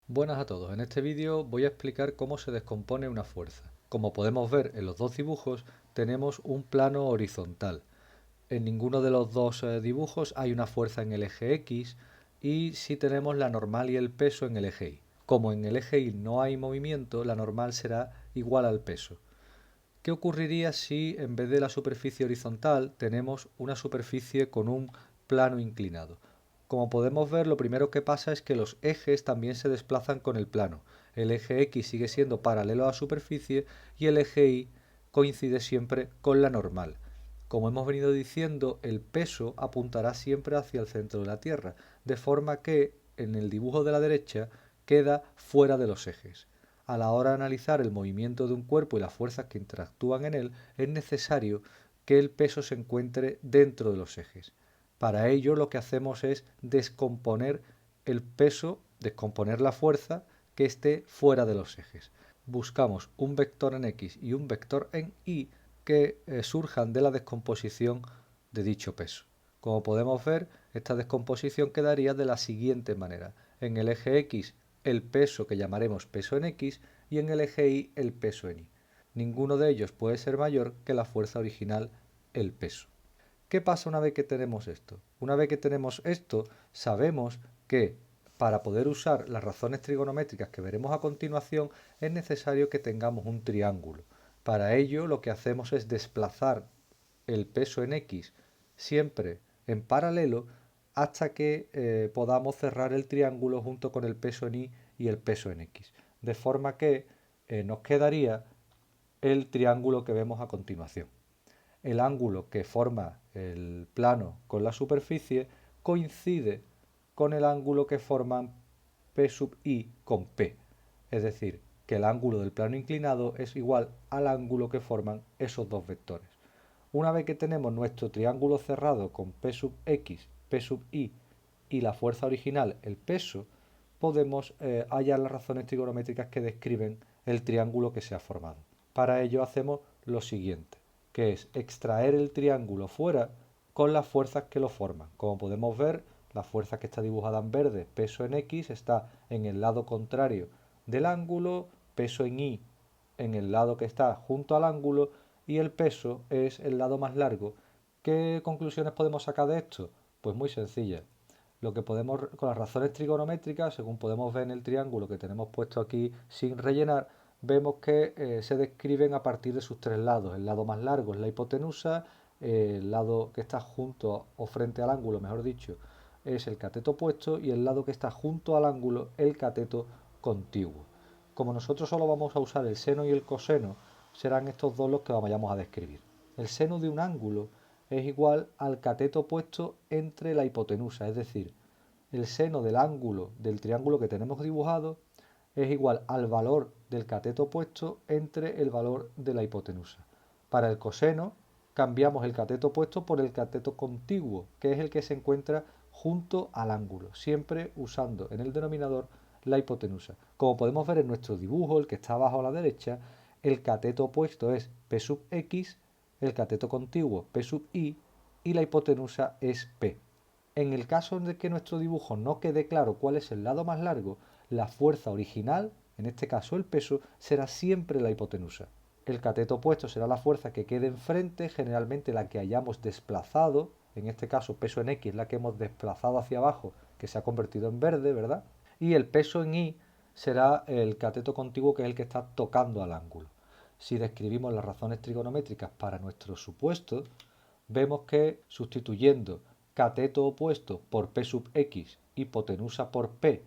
Buenas a todos, en este vídeo voy a explicar cómo se descompone una fuerza. Como podemos ver en los dos dibujos, tenemos un plano horizontal. En ninguno de los dos dibujos hay una fuerza en el eje X y sí tenemos la normal y el peso en el eje Y. Como en el eje Y no hay movimiento, la normal será igual al peso. ¿Qué ocurriría si en vez de la superficie horizontal tenemos una superficie con un plano inclinado? Como podemos ver, lo primero que pasa es que los ejes también se desplazan con el plano. El eje X sigue siendo paralelo a la superficie y el eje Y coincide siempre con la normal. Como hemos venido diciendo, el peso apuntará siempre hacia el centro de la Tierra, de forma que en el dibujo de la derecha queda fuera de los ejes. A la hora de analizar el movimiento de un cuerpo y las fuerzas que interactúan en él, es necesario que el peso se encuentre dentro de los ejes. Para ello lo que hacemos es descomponer el peso, descomponer la fuerza que esté fuera de los ejes. Buscamos un vector en X y un vector en Y que surjan de la descomposición de dicho peso. Como podemos ver, esta descomposición quedaría de la siguiente manera. En el eje X el peso que llamaremos peso en X y en el eje Y el peso en Y. Ninguno de ellos puede ser mayor que la fuerza original, el peso. ¿Qué pasa una vez que tenemos esto? Una vez que tenemos esto, sabemos que para poder usar las razones trigonométricas que veremos a continuación es necesario que tengamos un triángulo. Para ello lo que hacemos es desplazar el peso en X siempre en paralelo hasta que podamos cerrar el triángulo junto con el peso en Y y el peso en X. De forma que nos quedaría el triángulo que vemos a continuación. El ángulo que forma el plano con la superficie coincide con el ángulo que forman P sub I con P. Es decir, que el ángulo del plano inclinado es igual al ángulo que forman esos dos vectores. Una vez que tenemos nuestro triángulo cerrado con P sub X, P sub Y y la fuerza original, el peso, podemos hallar las razones trigonométricas que describen el triángulo que se ha formado. Para ello hacemos lo siguiente, que es extraer el triángulo fuera con las fuerzas que lo forman. Como podemos ver, la fuerza que está dibujada en verde, peso en X, está en el lado contrario del ángulo, peso en Y en el lado que está junto al ángulo y el peso es el lado más largo. ¿Qué conclusiones podemos sacar de esto? Pues muy sencilla. Lo que podemos, con las razones trigonométricas, según podemos ver en el triángulo que tenemos puesto aquí sin rellenar, vemos que se describen a partir de sus tres lados. El lado más largo es la hipotenusa, el lado que está junto o frente al ángulo, mejor dicho, es el cateto opuesto y el lado que está junto al ángulo, el cateto contiguo. Como nosotros solo vamos a usar el seno y el coseno, serán estos dos los que vayamos a describir. El seno de un ángulo es igual al cateto opuesto entre la hipotenusa, es decir, el seno del ángulo del triángulo que tenemos dibujado es igual al valor del cateto opuesto entre el valor de la hipotenusa. Para el coseno cambiamos el cateto opuesto por el cateto contiguo, que es el que se encuentra junto al ángulo, siempre usando en el denominador la hipotenusa. Como podemos ver en nuestro dibujo, el que está abajo a la derecha, el cateto opuesto es P sub X, el cateto contiguo P sub Y y la hipotenusa es P. En el caso de que nuestro dibujo no quede claro cuál es el lado más largo, la fuerza original, en este caso el peso, será siempre la hipotenusa. El cateto opuesto será la fuerza que quede enfrente, generalmente la que hayamos desplazado, en este caso peso en X, la que hemos desplazado hacia abajo, que se ha convertido en verde, ¿verdad? Y el peso en Y será el cateto contiguo, que es el que está tocando al ángulo. Si describimos las razones trigonométricas para nuestro supuesto, vemos que sustituyendo cateto opuesto por P sub X, hipotenusa por P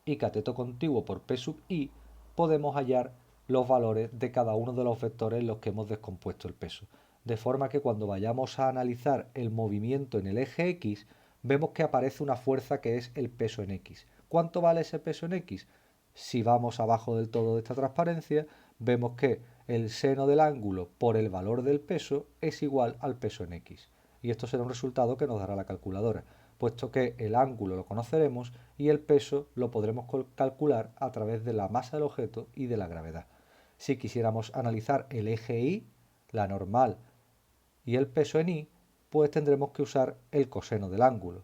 y cateto contiguo por P sub Y, podemos hallar los valores de cada uno de los vectores en los que hemos descompuesto el peso. De forma que cuando vayamos a analizar el movimiento en el eje X, vemos que aparece una fuerza que es el peso en X. ¿Cuánto vale ese peso en X? Si vamos abajo del todo de esta transparencia, vemos que el seno del ángulo por el valor del peso es igual al peso en X. Y esto será un resultado que nos dará la calculadora, puesto que el ángulo lo conoceremos y el peso lo podremos calcular a través de la masa del objeto y de la gravedad. Si quisiéramos analizar el eje Y, la normal y el peso en Y, pues tendremos que usar el coseno del ángulo.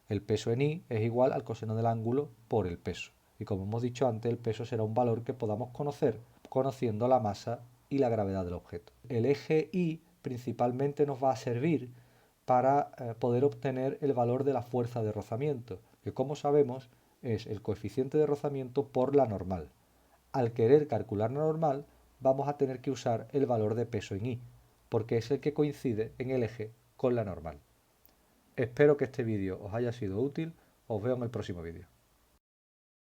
El peso en i es igual al coseno del ángulo por el peso. Y como hemos dicho antes, el peso será un valor que podamos conocer conociendo la masa y la gravedad del objeto. El eje y principalmente nos va a servir para poder obtener el valor de la fuerza de rozamiento, que como sabemos es el coeficiente de rozamiento por la normal. Al querer calcular la normal, vamos a tener que usar el valor de peso en i, porque es el que coincide en el eje con la normal. Espero que este vídeo os haya sido útil, os veo en el próximo vídeo.